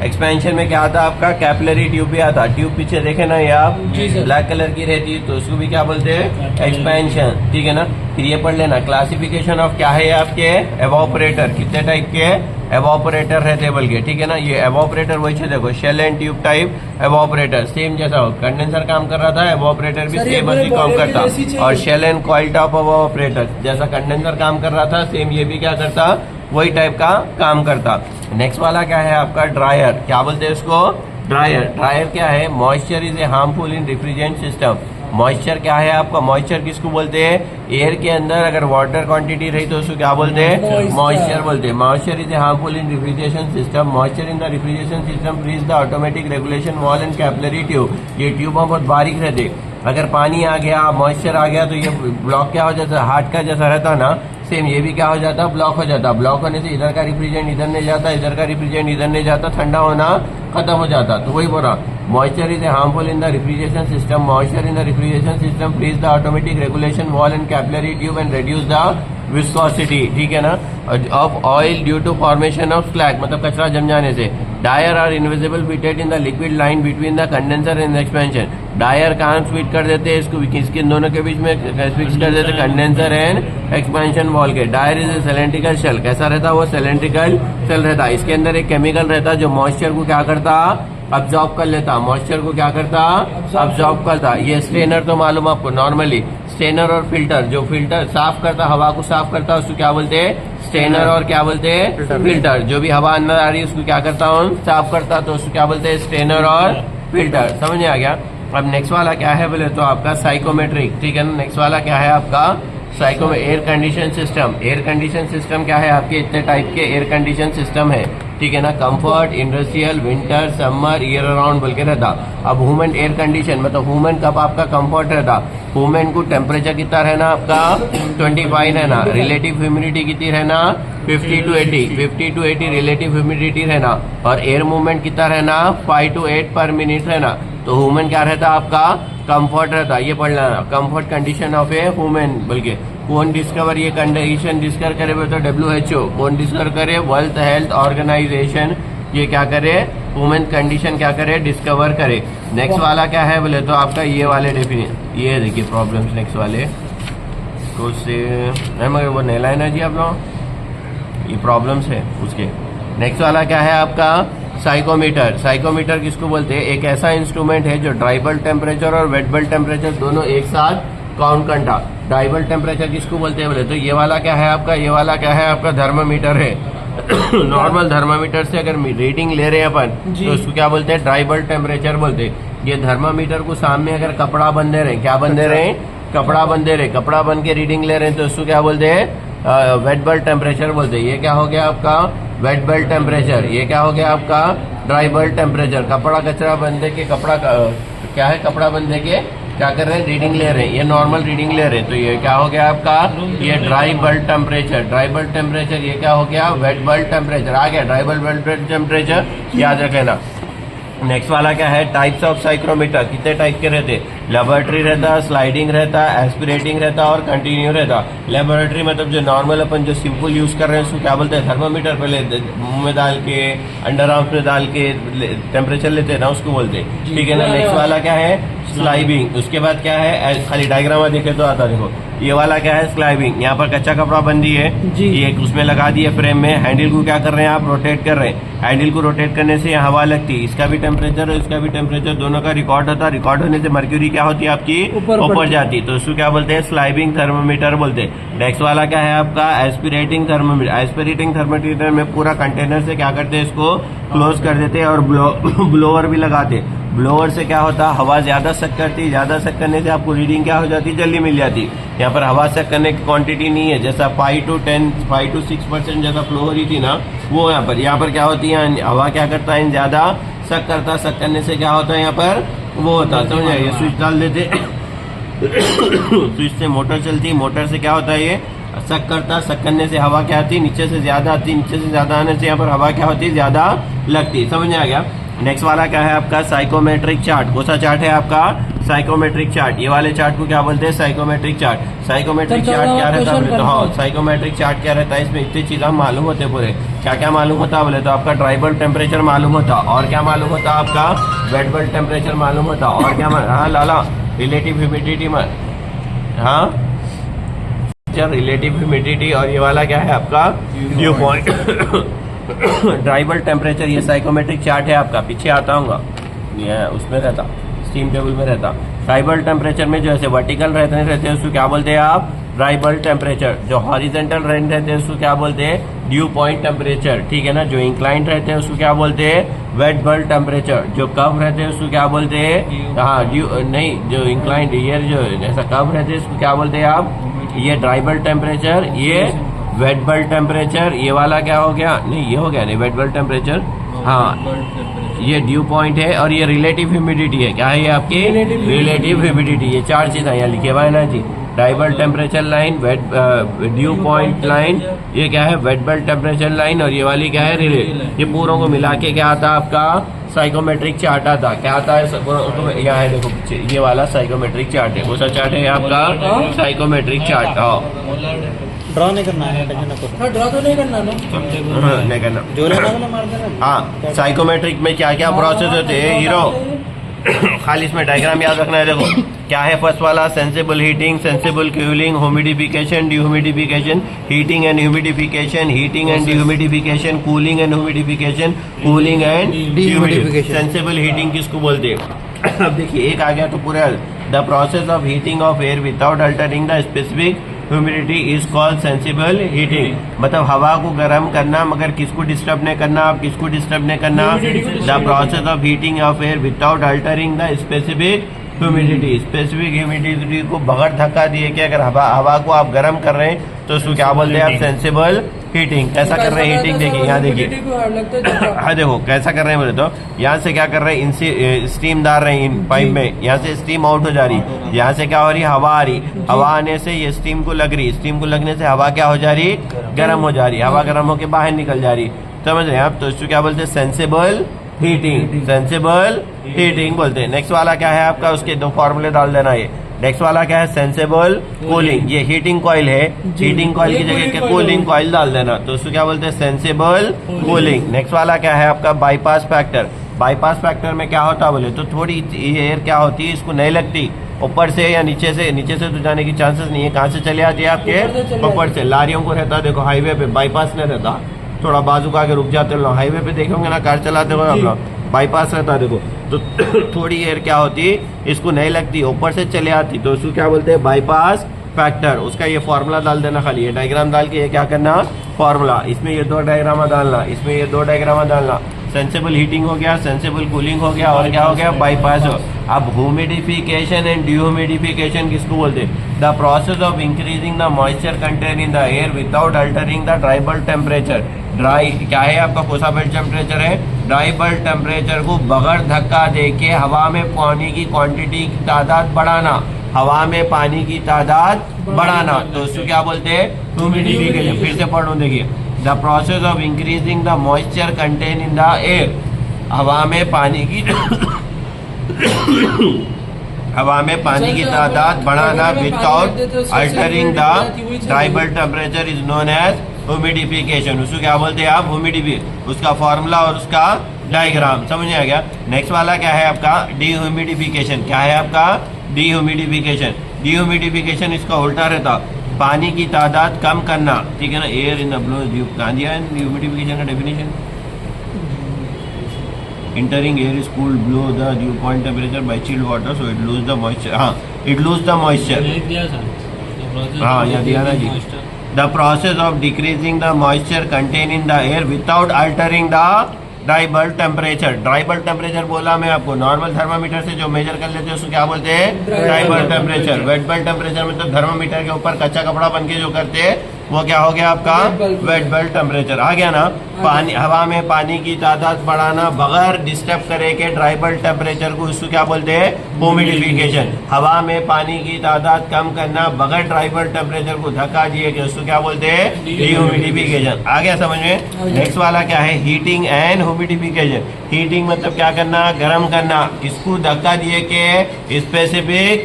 एक्सपेंशन में क्या आता आपका? कैपिलरी ट्यूब भी आता। ट्यूब पीछे देखे ना ये आप, ब्लैक कलर की रहती है, तो उसको भी क्या बोलते हैं? एक्सपेंशन। ठीक है ना? फिर ये पढ़ लेना क्लासिफिकेशन ऑफ क्या है आपके? एवापोरेटर। कितने टाइप के एवापोरेटर है टेबल के? ठीक है ना? ये एवापोरेटर वही से देखो, shell and tube type evaporator same जैसा हो। कंडेंसर काम कर रहा था, एवापोरेटर भी सेम वैसी काम करता। और shell and coil top evaporator जैसा कंडेंसर काम कर रहा था, सेम ये भी क्या करता? वही टाइप का काम करता। नेक्स्ट वाला क्या है आपका? ड्रायर। क्या बोलते हैं इसको? ड्रायर। ड्रायर क्या है? Moisture is a harmful in refrigerant system. Moisture क्या है आपका? मॉइस्चर किसको बोलते हैं? एयर के अंदर अगर वाटर क्वांटिटी रही तो उसको क्या बोलते हैं? मॉइस्चर बोलते हैं। Moisture is a harmful in refrigeration system. Moisture in the refrigeration system freeze the automatic regulation valve and capillary tube. ये ट्यूब बहुत बारीक रहते। अगर पानी आ गया, मॉइस्चर आ गया तो ये ब्लॉक क्या हो जाता? हार्ट का जैसा रहता ना, सेम ये भी क्या हो जाता? ब्लॉक हो जाता। ब्लॉक होने से इधर का रिफ्रिजरेंट इधर नहीं जाता, इधर का रिफ्रिजरेंट इधर नहीं जाता, ठंडा होना खत्म हो जाता। तो वही बोला, moisture is harmful in the refrigeration system. Moisture in the refrigeration system freeze the automatic regulation valve and capillary tube and reduce the viscosity. ठीक है ना? Of oil due to formation of slag, मतलब कचरा जम जाने से। Drier are invisible fitted in the liquid line between the condenser and expansion. Drier कहाँ fit कर देते हैं इसको? इसके दोनों के बीच में फिक्स कर देते कंडेंसर एंड एक्सपेंशन वॉल के। Drier is a cylindrical shell. कैसा रहता? वो सिलेंड्रिकल शेल रहता। इसके अंदर एक केमिकल रहता जो मॉइस्चर को क्या करता? अब्जॉर्ब कर लेता। मॉइस्चर को क्या करता? अब्जॉर्ब करता। ये स्ट्रेनर तो मालूम आपको, नॉर्मली स्ट्रेनर और फिल्टर, जो फिल्टर साफ करता, हवा को साफ करता, उसको क्या बोलते हैं? स्ट्रेनर। और क्या बोलते हैं? फिल्टर। जो भी हवा अंदर आ रही है उसको क्या करता हूँ? साफ करता, तो उसको क्या बोलते हैं? स्ट्रेनर और फिल्टर। समझ में आ गया? अब नेक्स्ट वाला क्या है बोले तो आपका साइकोमेट्रिक। ठीक है ना? नेक्स्ट वाला क्या है आपका? साइको में air condition system. Air condition system क्या है आपके? इतने टाइप के एयर कंडीशन सिस्टम है। ठीक है ना? Comfort, industrial, winter, summer, year around बोल के रहता। अब ह्यूमन एयर कंडीशन मतलब ह्यूमन कब आपका कंफर्ट रहता? ह्यूमन को टेम्परेचर कितना रहना आपका? 25 रहना। रिलेटिव ह्यूमिडिटी कितनी रहना? 50 to 80। 50 to 80 रिलेटिव ह्यूमिडिटी रहना। और एयर मूवमेंट कितना रहना? 5 to 8 पर मिनट रहना। तो ह्यूमन क्या रहता आपका? कंफर्ट रहता। ये पढ़ लेना, comfort condition of a human बोल के। कौन डिस्कवर ये कंडीशन डिस्कवर करे तो WHO। कौन डिस्कवर करे? World health organisation. ये क्या करे? ह्यूमन कंडीशन क्या करे? डिस्कवर करे। नेक्स्ट वाला क्या है बोले तो आपका ये वाले डेफिनेशन। ये देखिए प्रॉब्लम्स नेक्स्ट वाले कुछ से मगर वो नहीं लाए ना जी आप लोग, ये प्रॉब्लम्स है उसके। नेक्स्ट वाला क्या है आपका? साइकोमीटर। साइकोमीटर किसको बोलते हैं? एक ऐसा इंस्ट्रूमेंट है जो ड्राई बल्ब टेम्परेचर और वेट बल्ब टेम्परेचर दोनों एक साथ काउंट करता। ड्राई बल्ब टेम्परेचर किसको बोलते हैं बोले तो ये वाला क्या है आपका? ये वाला क्या है आपका? थर्मामीटर है। नॉर्मल थर्मामीटर से अगर रीडिंग ले रहे हैं अपन तो उसको क्या बोलते हैं? ड्राई बल्ब टेम्परेचर बोलते हैं। ये थर्मामीटर को सामने अगर कपड़ा बंधे रहे, क्या बंधे रहे? कपड़ा बंधे रहे। कपड़ा बंध के रीडिंग ले रहे हैं तो उसको क्या बोलते हैं? वेट बल्ब टेम्परेचर बोलते हैं। ये क्या हो गया आपका वेट बल्ब टेम्परेचर। ये क्या हो गया आपका ड्राई बल्ब टेम्परेचर। कपड़ा कचरा बंदे के क्या है कपड़ा बंदे के क्या कर रहे हैं रीडिंग ले रहे हैं, ये नॉर्मल रीडिंग ले रहे हैं। तो ये क्या हो गया आपका ये dry bulb temperature. Dry bulb temperature ये क्या हो गया वेट बल्ब टेम्परेचर। आ गया ड्राई बल्ब टेम्परेचर, याद रखना। नेक्स्ट वाला क्या है टाइप्स ऑफ साइक्रोमीटर। कितने टाइप के रहते, लेबोरेटरी रहता, स्लाइडिंग रहता, एस्पिरेटिंग रहता और कंटिन्यू रहता। लेबोरेटरी मतलब जो नॉर्मल अपन जो सिंपल यूज कर रहे हैं उसको क्या बोलते हैं थर्मामीटर। पहले मुंह में डाल के अंडर आर्म्स में डाल के टेम्परेचर लेते हैं ना, उसको बोलते हैं, ठीक है ना। नेक्स्ट वाला क्या है स्लाइबिंग। उसके बाद क्या है खाली डायग्राम देखे तो आता देखो, ये वाला क्या है स्लाइबिंग। यहाँ पर कच्चा कपड़ा बंदी है, ये उसमें लगा दिए फ्रेम में। हैंडल को क्या कर रहे हैं आप रोटेट कर रहे हैं। हैंडल को रोटेट करने से हवा लगती है, इसका भी टेम्परेचर और इसका भी टेम्परेचर दोनों का रिकॉर्ड होता है। रिकॉर्ड होने से मर्क्यूरी क्या होती है आपकी ऊपर जाती है, तो उसको क्या बोलते हैं स्लाइबिंग थर्मोमीटर बोलते हैं। नेक्स्ट वाला क्या है आपका एस्पिरेटिंग थर्मोमीटर। एस्पिरेटिंग थर्मोमीटर में पूरा कंटेनर से क्या करते हैं इसको क्लोज कर देते हैं और ब्लोअर भी लगाते हैं। ब्लोअर से क्या होता है हवा ज्यादा सक करती है, ज्यादा सक करने से आपको रीडिंग क्या हो जाती है जल्दी मिल जाती है। यहाँ पर हवा सक करने की क्वांटिटी नहीं है, जैसा 5 to 6% जैसा फ्लो हो रही थी ना वो यहाँ पर क्या होती है हवा क्या करता है ज्यादा सक करता। सक करने से क्या होता है यहाँ पर वो होता है समझ आइए। स्विच डाल देते स्विच से मोटर चलती, मोटर से क्या होता है ये सक करता। सक करने से हवा क्या आती है नीचे से ज्यादा आती, नीचे से ज्यादा आने से यहाँ पर हवा क्या होती है ज्यादा लगती। समझ में आ गया। नेक्स्ट वाला क्या है आपका साइकोमेट्रिक चार्ट। कौन सा चार्ट है आपका साइकोमेट्रिक चार्ट। ये वाले चार्ट को क्या बोलते हैं साइकोमेट्रिक चार्ट। साइकोमेट्रिक चार्ट क्या रहता है हाँ साइकोमेट्रिक चार्ट क्या रहता है इसमें इतनी चीजें मालूम होते पूरे। क्या क्या मालूम होता बोले तो आपका ड्राई बल्ब टेम्परेचर मालूम होता, और क्या मालूम होता आपका वेट बल्ब टेम्परेचर मालूम होता, और क्या हाँ लाला रिलेटिव ह्यूमिडिटी हाँ रिलेटिव ह्यूमिडिटी। और ये वाला क्या है आपका due point dry bulb temperature. ये साइकोमेट्रिक चार्ट है आपका, पीछे आता हूँ ये उसमें रहता स्टीम टेबल में रहता। ड्राई बल्ब टेम्परेचर में जो ऐसे वर्टिकल रहते हैं उसको क्या बोलते हैं आप ड्राई बल्ब टेम्परेचर। जो हॉरिजेंटल रेंज रहते हैं उसको क्या बोलते हैं ड्यू पॉइंट टेम्परेचर, ठीक है ना। जो इंक्लाइंट रहते हैं उसको क्या बोलते हैं वेट बल्ब टेम्परेचर। जो कर्व रहते हैं उसको क्या बोलते हैं हाँ ड्यू नहीं जो इंक्लाइंट ये जो ऐसा कर्व रहते हैं उसको क्या बोलते हैं आप ये ड्राई बल्ब टेम्परेचर। ये वेट बल्ब टेम्परेचर। ये वाला क्या हो गया नहीं ये हो गया नहीं वेट बल्ब टेम्परेचर हाँ ये ड्यू पॉइंट है। और ये रिलेटिव ह्यूमिडिटी है। क्या है ये आपकी रिलेटिव ह्यूमिडिटी। ये चार चीजें यहाँ लिखे हुआ है ना जी। Dry bulb temperature line, wet dew point line, ये क्या है वेट बल्ब टेम्परेचर लाइन, और ये वाली क्या है रिलेटिव। ये पूरों को मिला के क्या आता है आपका साइकोमेट्रिक चार्ट आता। क्या आता है यहाँ है देखो पीछे ये वाला साइकोमेट्रिक चार्ट है। कौन सा चार्ट है आपका साइकोमेट्रिक चार्ट। ड्रॉ नहीं करना है ड्रॉ तो नहीं करना ना नहीं करना जो लेना मार देना। हाँ साइकोमेट्रिक में क्या क्या प्रोसेस होते हैं हीरो खाली इसमें डायग्राम याद रखना है। देखो क्या है फर्स्ट वाला sensible heating, sensible cooling, humidification, dehumidification, heating and humidification, heating and dehumidification, cooling and humidification, cooling and dehumidification. Sensible heating किसको बोलते हैं अब देखिए एक आ गया तो पूरा the process of heating of air without altering the specific humidity is called sensible heating. मतलब हवा को गर्म करना मगर किसको डिस्टर्ब नहीं करना, आप किसको डिस्टर्ब नहीं करना। The process of heating of air without altering the specific humidity. Specific humidity को बगैर धक्का दिए कि अगर हवा को आप गर्म कर रहे हैं तो उसको क्या बोलते हैं आप सेंसिबल हीटिंग। कैसा कर रहे हैं हीटिंग देखिए यहाँ देखिए हाँ देखो कैसा कर रहे हैं बोले तो यहाँ से क्या कर रहे हैं स्टीम डाल रहे हैं इन पाइप में, यहाँ से स्टीम आउट हो जा रही, यहाँ से क्या हो रही हवा आ रही, हवा आने से ये स्टीम को लग रही, स्टीम को लगने से हवा क्या हो जा रही गर्म हो जा रही, हवा गर्म होकर बाहर निकल जा रही। समझ रहे हैं आप। तो इसको क्या बोलते हैं सेंसिबल हीटिंग। सेंसिबल हीटिंग बोलते हैं। नेक्स्ट वाला क्या है आपका उसके दो फॉर्मूले डाल देना। ये नेक्स्ट वाला क्या है सेंसिबल कूलिंग। ये हीटिंग कॉइल है, हीटिंग कॉइल की जगह के कूलिंग कॉइल डाल देना तो उसको क्या बोलते हैं सेंसिबल कूलिंग। नेक्स्ट वाला क्या है आपका बाईपास फैक्टर। बाईपास फैक्टर में क्या होता है बोले तो थोड़ी एयर क्या होती है इसको नहीं लगती ऊपर से या नीचे से तो जाने की चांसेस नहीं है। कहाँ से चले आती है आपके ऊपर से। लारियों को रहता देखो हाईवे पे बाईपास नहीं रहता, थोड़ा बाजू का आगे रुक जाते लोग। हाईवे पे देखोगे ना कार चलाते हुए आप लोग बाईपास रहता देखो तो थोड़ी एयर क्या होती इसको नहीं लगती ऊपर से चले आती तो उसको क्या बोलते हैं बाईपास फैक्टर। उसका ये फॉर्मूला डाल देना खाली, ये डायग्राम डाल के ये क्या करना फॉर्मूला, इसमें ये दो डायग्रामा डालना, इसमें ये दो डायग्रामा डालना। सेंसेबल हीटिंग हो गया, सेंसेबल कूलिंग हो गया, और क्या हो गया, बाईपास हो। अब ह्यूमिडिफिकेशन एंड डिह्यूमिडिफिकेशन किसको बोलते हैं? The process of increasing the moisture content in the air without altering the dry bulb temperature. Dry क्या है आपका, कौन सा बल्ब टेम्परेचर है? ड्राई बल्ब टेम्परेचर को बगैर धक्का देके हवा में पानी की क्वांटिटी की तादाद बढ़ाना, हवा में पानी की तादाद बढ़ाना, तो उसको क्या बोलते हैं? ह्यूमिडिफिकेशन। फिर से पढ़ो, देखिए, the process of increasing the moisture content in the air, हवा में पानी की हवा में पानी की तादाद बढ़ाना without altering the dry bulb temperature is known as humidification. उसको क्या बोलते हैं आप? ह्यूमिडिफिकेशन। उसका फॉर्मूला और उसका डायग्राम समझ में आ गया। नेक्स्ट वाला क्या है आपका? डीह्यूमिडिफिकेशन। क्या है आपका? डीह्यूमिडिफिकेशन। डीह्यूमिडिफिकेशन इसका उल्टा रहता, पानी की तादाद कम करना, ठीक है ना। Air in the blow humidification का definition, entering air is cooled below the dew point temperature by chilled water, so it lose the moisture. हाँ, it lose the moisture. हाँ, यहाँ दिया ना जी। The process of decreasing the moisture contained in the air without altering the dry bulb temperature. Dry bulb temperature बोला मैं आपको, normal thermometer से जो मेजर कर लेते हैं उसको क्या बोलते हैं? Dry bulb temperature. Wet bulb temperature मतलब थर्मामीटर के ऊपर कच्चा कपड़ा बन के जो करते हैं वो क्या हो गया आपका? Wet bulb temperature. आ गया ना। पानी, हवा में पानी की तादाद बढ़ाना बगैर डिस्टर्ब करे के ड्राई बल्ब टेम्परेचर को उसको क्या बोलते हैं? ह्यूमिडिफिकेशन। हवा में पानी की तादाद कम करना बगैर ड्राई बल्ब टेम्परेचर को धक्का दिए के उसको क्या बोलते हैं? डिह्यूमिडिफिकेशन। आ गया समझ में। नेक्स्ट वाला क्या है? Heating and humidification. हीटिंग मतलब क्या करना? गर्म करना, किसको धक्का दिए के? स्पेसिफिक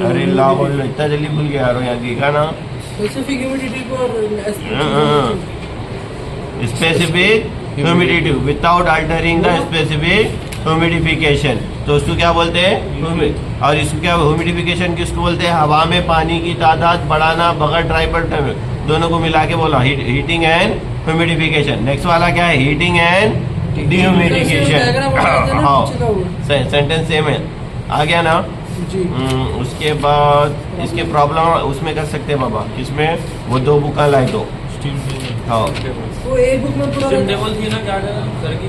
अरे ला बोल, इतना जल्दी भूल गया यार, यहाँ देखा ना। स्पेसिफिक ह्यूमिडिटी को specific humidity without altering the specific humidification, तो उसको क्या बोलते हैं? और इसको क्या ह्यूमिडिफिकेशन किसको बोलते हैं? हवा में पानी की तादाद बढ़ाना बगैर ड्राई बल्ब टेम्परेचर, दोनों को मिला के बोला हीटिंग एंड ह्यूमिडिफिकेशन। नेक्स्ट वाला क्या है? Heating and dehumidification. हाँ, सेंटेंस सेम है। आ गया ना जी। उसके बाद इसके प्रॉब्लम उसमें कर सकते हैं बाबा, इसमें वो 2 बुका लाए तो। हाँ, वो एक बुक में पूरा टेबल थी ना, क्या सर की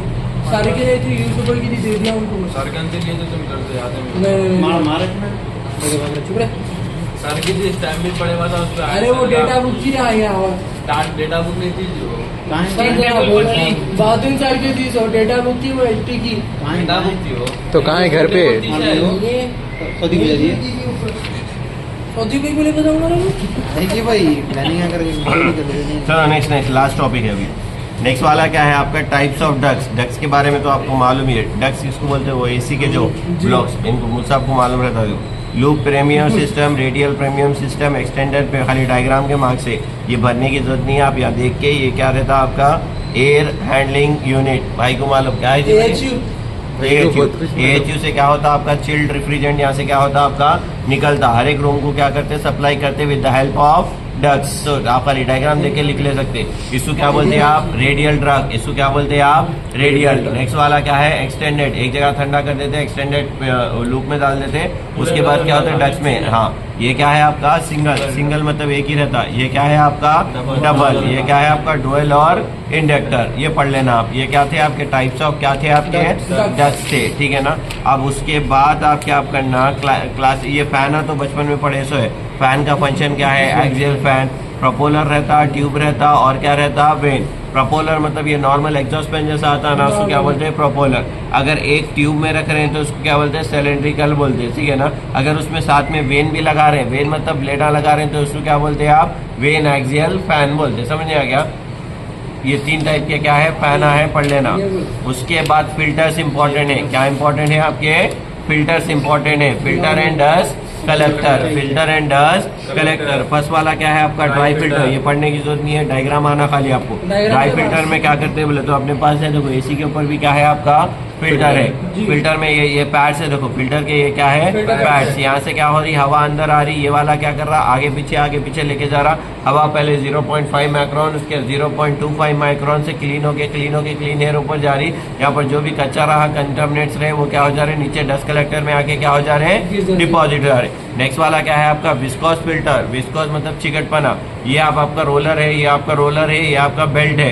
सारी की नहीं थी, यूट्यूबर की थी, दे दिया उनको। सर के अंदर लिए तो तुम कर दे आते में नहीं मार्क में चुप रहे। सर की थी, टाइम भी पड़े हुआ था उस पे। अरे वो डेटा बुक थी ना, यहाँ स्टार्ट डेटा बुक नहीं थी जो बादुन साल की थी, सो डेटा बुक थी वो 80 की डेटा बुक थी वो। तो कहाँ है? घर पे सौदी कोई बोले बताऊंगा ना भाई प्लानिंग अगर चलो नेक्स्ट लास्ट टॉपिक है अभी। नेक्स्ट वाला क्या है आपका? Types of ducks. डक्स के बारे में तो आपको मालूम ही है। डक्स किसको बोलते हैं? वो एसी के जो ब्लॉक्स, इनको मुझसे आपको मालूम रहता है। Loop premium system, radial premium system, extended पे खाली डायग्राम के मार्क्स से ये भरने की जरूरत नहीं है। आप यहाँ देख के ये क्या रहता है आपका? Air handling unit. भाई को मालूम क्या है? AHU से क्या होता है आपका? Chilled refrigerant. यहाँ से क्या होता है आपका? निकलता। हर एक रूम को क्या करते? सप्लाई करते with the help of ducts. तो आप खाली डायग्राम देख के लिख ले सकते। इसको क्या बोलते हैं आप? Radial drug. इसको क्या बोलते हैं आप? रेडियल। नेक्स्ट वाला क्या है? एक्सटेंडेड। एक जगह ठंडा कर देते, एक्सटेंडेड लूप में डाल देते, उसके बाद क्या होता है? डक्स में। हाँ, ये क्या है आपका? सिंगल मतलब एक ही रहता है। ये क्या है आपका? डबल। ये क्या है आपका? डुअल और इंडक्टर। ये पढ़ लेना आप। ये क्या थे आपके? टाइप्स ऑफ क्या थे आपके? डक्स थे, ठीक है ना। अब उसके बाद आप क्या करना? क्लास ये फैन है तो बचपन में पढ़े सो है। फैन का फंक्शन क्या है? Axial fan. प्रोपोलर रहता, ट्यूब रहता, और क्या रहता? वेन। प्रोपोलर मतलब ये नॉर्मल एग्जॉस्ट फैन जैसा आता है ना, उसको क्या बोलते हैं? प्रोपोलर। अगर एक ट्यूब में रख रहे हैं तो उसको क्या बोलते हैं? सिलेंड्रिकल बोलते हैं, ठीक है ना। अगर उसमें साथ में वेन भी लगा रहे हैं, वेन मतलब ब्लेडा लगा रहे हैं, तो उसको क्या बोलते हैं आप? वेन एक्सियल फैन बोलते हैं। समझ में आ गया? ये 3 टाइप के क्या है? फैन है, पढ़ लेना। उसके बाद फिल्टर्स इंपॉर्टेंट है। क्या इंपॉर्टेंट है आपके? फिल्टर्स इंपॉर्टेंट है। Filter and dust collector. Filter and dust collector. First वाला क्या है आपका? Dry filter. ये पढ़ने की जरूरत नहीं है, डायग्राम आना खाली आपको। ड्राई फिल्टर में क्या करते हैं बोले तो अपने पास है, देखो एसी के ऊपर भी क्या है आपका? फिल्टर है। फिल्टर में ये पैड्स है, देखो फिल्टर के ये क्या है, पैड्स। यहाँ से क्या हो रही, हवा अंदर आ रही, ये वाला क्या कर रहा, आगे पीछे लेके जा रहा। हवा पहले 0.5 माइक्रोन, उसके 0.25 माइक्रोन से क्लीन होके क्लीन एयर ऊपर जा रही। यहाँ पर जो भी कच्चा रहा, कंटामिनेट्स रहे, वो क्या हो जा रहे हैं, नीचे डस्ट कलेक्टर में आके क्या हो जा रहे हैं, डिपॉजिट हो जा रहे हैं। नेक्स्ट वाला क्या है आपका, विस्कोस फिल्टर। विस्कोस मतलब चिकटपना। ये आपका रोलर है, ये आपका रोलर है, ये आपका बेल्ट है।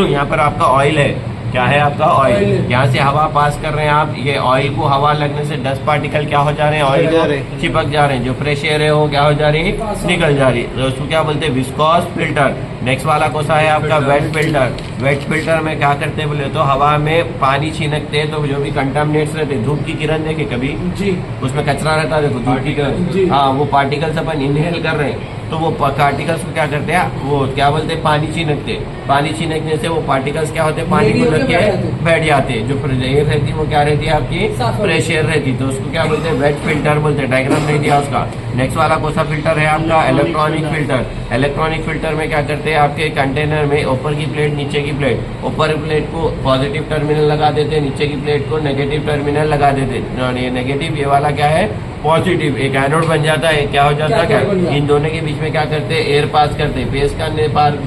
यहाँ पर आपका ऑयल है, क्या है आपका ऑयल। यहाँ से हवा पास कर रहे हैं आप, ये ऑयल को हवा लगने से डस्ट पार्टिकल क्या हो जा रहे हैं, ऑयल को चिपक जा रहे हैं। जो फ्रेश एयर है वो क्या हो जा रही है, निकल जा रही है। तो उसको क्या बोलते हैं, विस्कोस फिल्टर। नेक्स्ट वाला कौन सा है आपका, वेट फिल्टर। वेट फिल्टर में क्या करते हैं बोले तो, हवा में पानी छीनकते हैं, तो जो भी कंटामिनेट्स रहते हैं, धूप की किरण देखे कभी जी, उसमें कचरा रहता है, देखो धूप की किरण, हाँ वो पार्टिकल्स अपन इनहेल कर रहे हैं, तो वो पार्टिकल्स को क्या करते हैं, वो क्या बोलते हैं, पानी छीनकते। पानी छीनकने से वो पार्टिकल्स क्या होते हैं, पानी को लग के बैठ जाते हैं। जो एयर रहती है वो क्या रहती है आपकी, फ्रेश एयर रहती है, तो उसको क्या बोलते हैं, वेट फिल्टर बोलते हैं। डायग्राम नहीं दिया उसका। नेक्स्ट वाला कौन सा फिल्टर है आपका, इलेक्ट्रॉनिक फिल्टर। इलेक्ट्रॉनिक फिल्टर में क्या करते हैं, आपके कंटेनर में ऊपर की प्लेट, नीचे की प्लेट, ऊपर प्लेट को पॉजिटिव टर्मिनल लगा देते हैं, नीचे की प्लेट को नेगेटिव टर्मिनल लगा देते हैं। ये नेगेटिव, ये वाला क्या है, पॉजिटिव। एक एनोड बन जाता है, क्या हो जाता है, क्या इन दोनों के बीच में क्या करते हैं, एयर पास करते हैं।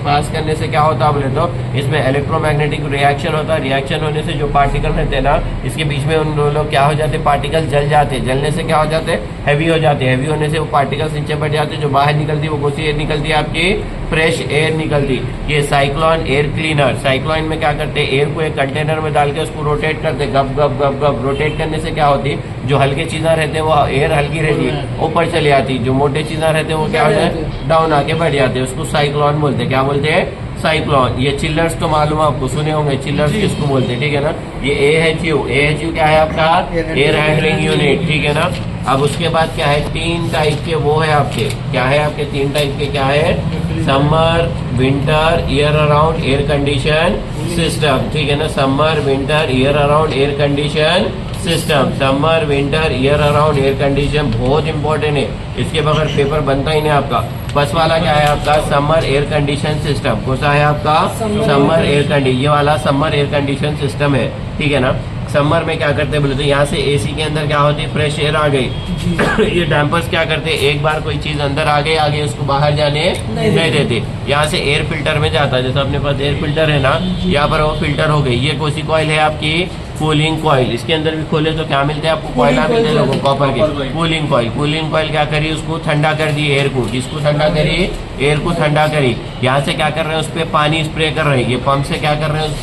पास करने से क्या होता है बोले तो, इसमें इलेक्ट्रोमैग्नेटिक रिएक्शन होता है। रिएक्शन होने से जो पार्टिकल रहते हैं ना, इसके बीच में उन दोनों क्या हो जाते हैं, पार्टिकल जल जाते हैं। जलने से क्या हो जाते हैं, हैवी हो जाते हैं। हैवी होने से वो पार्टिकल्स नीचे बढ़ जाते हैं। जो बाहर निकलती है वो कौन सी एयर निकलती है आपकी, फ्रेश एयर निकलती। ये साइक्लोन एयर क्लीनर। साइक्लोन में क्या करते हैं, एयर को एक कंटेनर में डाल के उसको रोटेट करते, गप गप गप गप। रोटेट करने से क्या होती है, जो हल्के चीजें रहते हैं वो एयर हल्की रहती है, ऊपर चली आती। जो मोटे चीजें रहते हैं वो क्या हो जाए, डाउन आके बैठ जाते हैं। उसको साइक्लोन बोलते हैं। क्या बोलते हैं, साइक्लोन। ये चिल्लर्स तो मालूम है आपको, सुने होंगे चिल्लर्स किसको बोलते हैं, ठीक है ना। ये AHU क्या है आपका, एयर हैंडलिंग यूनिट, ठीक है ना। अब उसके बाद क्या है, 3 टाइप के वो है आपके, क्या है आपके 3 टाइप के, क्या है, summer, winter, year around air condition system, ठीक है ना। Summer, winter, year around air condition system. Summer, winter, year around air condition बहुत इंपॉर्टेंट है, इसके बगैर पेपर बनता ही नहीं आपका। फर्स्ट वाला क्या है आपका, समर एयर कंडीशन सिस्टम। कौन सा है आपका, समर एयर कंडीशन, ये वाला समर एयर कंडीशन सिस्टम है, ठीक है ना। समर में क्या करते हैं बोले तो, यहाँ से एसी के अंदर क्या होती है, फ्रेश एयर आ गई। ये डैम्पर्स क्या करते हैं, एक बार कोई चीज अंदर आ गई, आगे उसको बाहर जाने नहीं देते। यहाँ से एयर फिल्टर में जाता है, जैसे अपने पास एयर फिल्टर है ना, यहाँ पर वो फिल्टर हो गई। ये कौन सी कॉइल है आपकी, कूलिंग कॉइल। इसके अंदर भी खोले तो क्या मिलते हैं आपको, कोयला मिलते हैं लोगों, कॉपर के। Cooling coil. कूलिंग कॉइल क्या करी, उसको ठंडा कर दी एयर को। किसको ठंडा करी, एयर को ठंडा करी। यहाँ से क्या कर रहे हैं, उस पर पानी स्प्रे कर रहे हैं। ये पंप से क्या कर रहे हैं, उस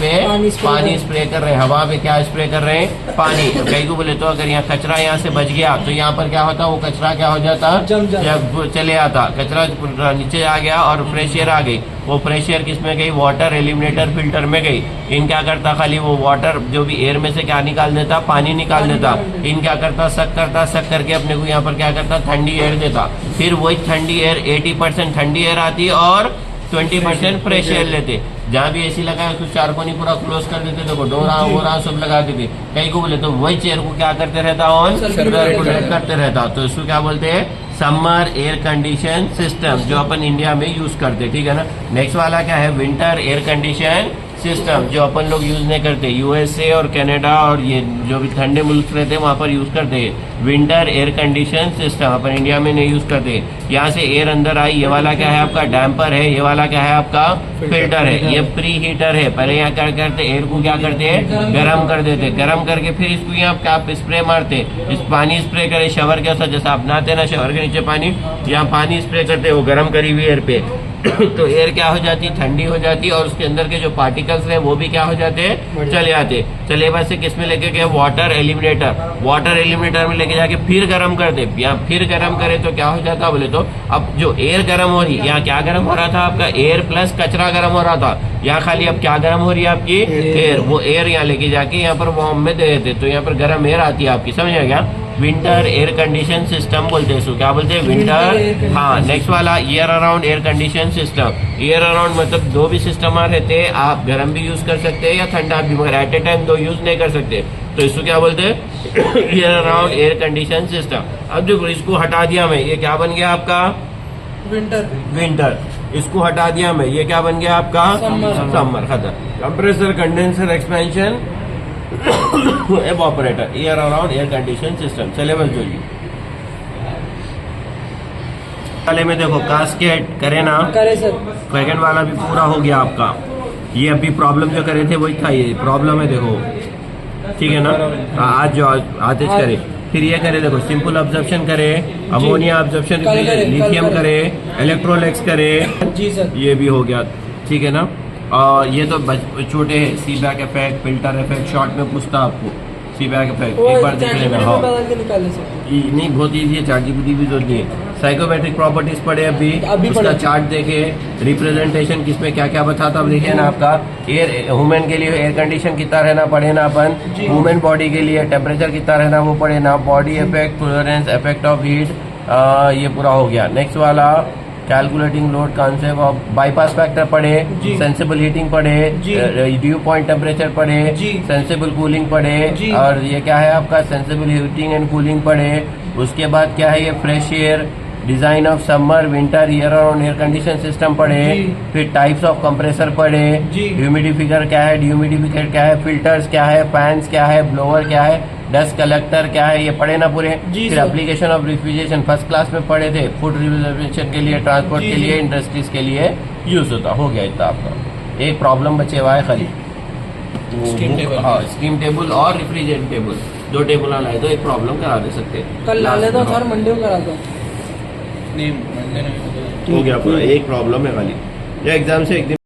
पर पानी स्प्रे कर रहे हैं। हवा पे क्या स्प्रे कर रहे हैं, पानी। कई को बोले तो अगर यहाँ कचरा यहाँ से बच गया तो यहाँ पर क्या होता, वो कचरा क्या हो जाता, चले आता, कचरा नीचे आ गया और फ्रेश एयर आ गई। वो फ्रेश एयर किस में गई, वाटर एलिमिनेटर फिल्टर में गई। इन क्या करता, खाली वो वाटर जो भी एयर में से क्या निकाल देता, पानी निकाल देता। इन क्या करता, सक करके अपने को यहाँ पर क्या करता, ठंडी एयर देता। फिर वही ठंडी एयर 80% ठंडी एयर आती और 20% फ्रेश एयर लेते। जहाँ भी एसी लगा है उसको चारकोनी पूरा क्लोज कर देते, देखो डोरा वोरा सब लगा देते। कई को बोले तो वही चेयर को क्या करते रहता, ऑन सर्कुलेट करते रहता। तो इसको क्या बोलते हैं, समर एयर कंडीशन सिस्टम, जो अपन इंडिया में यूज करते, ठीक है ना। नेक्स्ट वाला क्या है, विंटर एयर कंडीशन सिस्टम, जो अपन लोग यूज नहीं करते। यूएसए और कनाडा और ये जो भी ठंडे मुल्क रहते हैं वहाँ पर यूज करते हैं विंटर एयर कंडीशन सिस्टम, अपन इंडिया में नहीं यूज करते। यहाँ से एयर अंदर आई, ये वाला क्या है आपका, डैम्पर है। ये वाला क्या है आपका, फिल्टर है। ये प्री हीटर है। पहले यहाँ क्या करते, एयर को क्या करते हैं, गर्म कर देते। गर्म करके फिर इसको यहाँ क्या स्प्रे मारते, इस पानी स्प्रे करे शवर के साथ, जैसा आप नहाते ना शवर के नीचे पानी, यहाँ पानी स्प्रे करते, वो गर्म करी हुई एयर पे। तो एयर क्या हो जाती, ठंडी हो जाती, और उसके अंदर के जो पार्टिकल्स है वो भी क्या हो जाते हैं, चले आते। चले बस से किस में लेके गए, वाटर एलिमिनेटर। वाटर एलिमिनेटर में लेके जाके फिर गर्म कर दे। यहाँ फिर गर्म करे तो क्या हो जाता बोले तो, अब जो एयर गर्म हो रही, यहाँ क्या गर्म हो रहा था आपका, एयर प्लस कचरा गर्म हो रहा था। यहाँ खाली अब क्या गर्म हो रही है आपकी, एयर। वो एयर यहाँ लेके जाके यहाँ पर वार्म में दे देते, तो यहाँ पर गर्म एयर आती है आपकी, समझ गया। विंटर एयर कंडीशन सिस्टम बोलते हैं इसको, क्या बोलते हैं, विंटर। हाँ, नेक्स्ट वाला year around air condition system. Year around मतलब दो भी सिस्टम रहते हैं, आप गर्म भी यूज कर सकते हैं या ठंडा भी, मगर एट ए टाइम दो यूज नहीं कर सकते। तो इसको क्या बोलते हैं, year around air condition system. अब जो इसको हटा दिया मैं, ये क्या बन गया आपका, विंटर। इसको हटा दिया मैं, ये क्या बन गया आपका, समर। खत्म। Compressor, condenser, expansion, evaporator, air around air condition system, syllabus જોઈએ वाले में देखो कास्केट करे ना, करे सर। सेकंड वाला भी पूरा हो गया आपका। ये अभी प्रॉब्लम जो करे थे वही था, ये प्रॉब्लम है देखो, ठीक है ना। आज जो आज करे, फिर ये करे देखो, सिंपल ऑब्जर्प्शन करे, अमोनिया ऑब्जर्प्शन, लिथियम करे, इलेक्ट्रोलेक्स करे, जी सर, ये भी हो गया, ठीक है ना। और ये तो छोटे हैं, C back effect, filter effect, short में पूछता आपको सी बैक इफेक्ट, एक बार देख लेना। हाँ नहीं, बहुत ईजी है, चार्ट जीपीटी भी जरूरत नहीं है। साइकोमेट्रिक प्रॉपर्टीज पढ़े अभी उसका चार्ट देखे, रिप्रेजेंटेशन किसमें क्या क्या बताता, अब देखिए ना आपका एयर, वुमेन के लिए एयर कंडीशन कितना रहना पड़े ना, अपन वुमेन बॉडी के लिए टेम्परेचर कितना रहना वो पढ़े ना, body effect, tolerance, effect of heat, ये पूरा हो गया। नेक्स्ट वाला calculating load concept of bypass factor पढ़े, सेंसिबल हीटिंग पढ़े, ड्यू पॉइंट टेम्परेचर पढ़े, सेंसिबल कूलिंग पढ़े, और ये क्या है आपका सेंसिबल हीटिंग एंड कूलिंग पढ़े। उसके बाद क्या है ये fresh air, design of summer winter year around air condition system पढ़े, फिर टाइप्स ऑफ कंप्रेसर पढ़े, ह्यूमिडिफिकर क्या है, डिह्यूमिडिफिकेटर क्या है, फिल्टर्स क्या है, फैंस क्या है, ब्लोअर क्या है, डस्ट कलेक्टर क्या है, ये पढ़े ना पूरे। फिर application of refrigeration first class में पढ़े थे, फूड रिजर्वेशन के लिए, ट्रांसपोर्ट के लिए, इंडस्ट्रीज के लिए यूज होता। हो गया इतना आपका। एक प्रॉब्लम बचे हुआ है खाली, हाँ स्टीम टेबल और रेफ्रिजरेशन टेबल, दो टेबल लाए तो एक प्रॉब्लम करा दे सकते हैं। कल ला लेता हूँ सर, मंडे को करा दो। नहीं मंडे नहीं हो गया पूरा, एक प्रॉब्लम है खाली, या एग्जाम से एक दिन